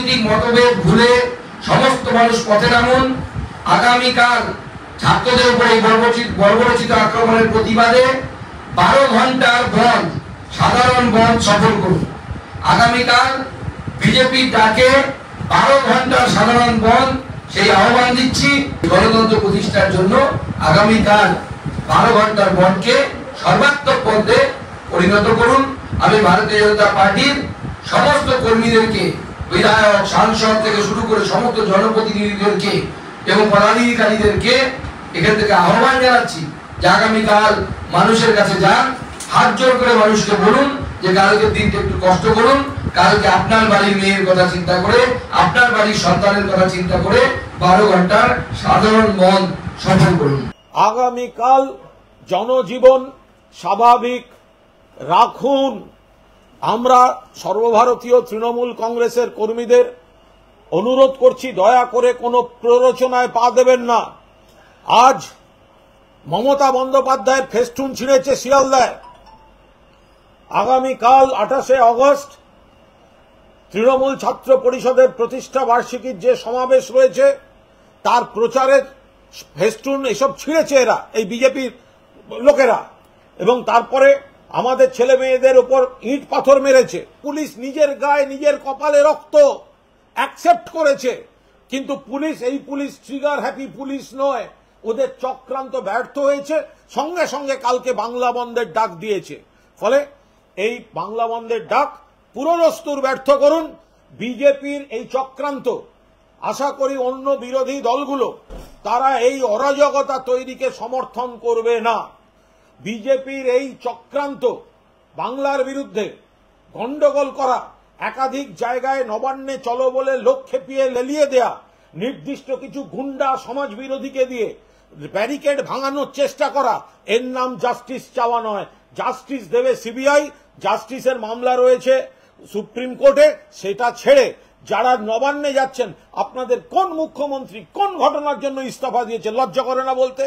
রাজনৈতিক মতভেদ ভুলে সমস্ত মানুষ পথে নামুন। আগামীকাল ছাত্রদের উপর এই বর্বরচিত আক্রমণের প্রতিবাদে 12 ঘন্টার বন্ধ, সাধারণ বন্ধ সফল করুন। আগামীকাল বিজেপির ডাকে 12 ঘন্টার সাধারণ বন্ধ, সেই আহ্বান দিচ্ছি। গণতন্ত্র প্রতিষ্ঠার জন্য আগামীকাল 12 ঘন্টার বন্ধকে সর্বাত্মক পথে পরিণত করুন। আমি ভারতীয় জনতা পার্টির সমস্ত কর্মীদেরকে, বিধায়ক, সাংসদ থেকে শুরু করে সমস্ত জনপ্রতিনিধিদেরকে এবং পদাধিকারীদেরকে এখান থেকে আহ্বান জানাচ্ছি যে আগামীকাল মানুষের কাছে যান, হাত জোর করে মানুষকে বলুন যে কালকের দিনটা একটু কষ্ট করুন, কালকে আপনার বাড়ির মেয়ের কথা চিন্তা করে, আপনার বাড়ির সন্তানের কথা চিন্তা করে 12 ঘন্টার সাধারণ বন্ধ সফল করুন। আগামীকাল জনজীবন স্বাভাবিক রাখুন। আমরা সর্বভারতীয় তৃণমূল কংগ্রেসের কর্মীদের অনুরোধ করছি, দয়া করে কোনো প্ররোচনায় পা দেবেন না। আজ মমতা বন্দ্যোপাধ্যায়ের ফেস্টুন ছিঁড়েছে শিয়ালদায়। আগামীকাল 28শে আগস্ট তৃণমূল ছাত্র পরিষদের প্রতিষ্ঠা বার্ষিকীর যে সমাবেশ রয়েছে তার প্রচারের ফেস্টুন এসব ছিঁড়েছে এরা, এই বিজেপির লোকেরা, এবং তারপরে আমাদের ছেলে মেয়েদের উপর ইট পাথর মেরেছে। পুলিশ নিজের গায়ে নিজের কপালে রক্ত অ্যাকসেপ্ট করেছে, কিন্তু পুলিশ এই পুলিশ ট্রিগার হ্যাপি পুলিশ নয়, ওদের চক্রান্ত ব্যর্থ হয়েছে। সঙ্গে সঙ্গে কালকে বাংলা বন্ধের ডাক দিয়েছে। ফলে এই বাংলা বন্ধের ডাক পুরোদস্তুর ব্যর্থ করুন। বিজেপির এই চক্রান্ত, আশা করি অন্য বিরোধী দলগুলো তারা এই অরাজকতা তৈরিকে সমর্থন করবে না। বিজেপির এই চক্রান্ত, বাংলার বিরুদ্ধে গন্ডগোল করা, একাধিক জায়গায় নবান্নে চলো বলে লোক খেপিয়ে লেলিয়ে দেয়া, নির্দিষ্ট কিছু গুন্ডা সমাজ বিরোধীকে দিয়ে ব্যারিকেড ভাঙানোর চেষ্টা করা, এর নাম জাস্টিস চাওয়া নয়। জাস্টিস দেবে সিবিআই, জাস্টিসের মামলা রয়েছে সুপ্রিম কোর্টে, সেটা ছেড়ে যারা নবান্নে যাচ্ছেন, আপনাদের কোন মুখ্যমন্ত্রী কোন ঘটনার জন্য ইস্তফা দিয়েছে লজ্জা করে না বলতে?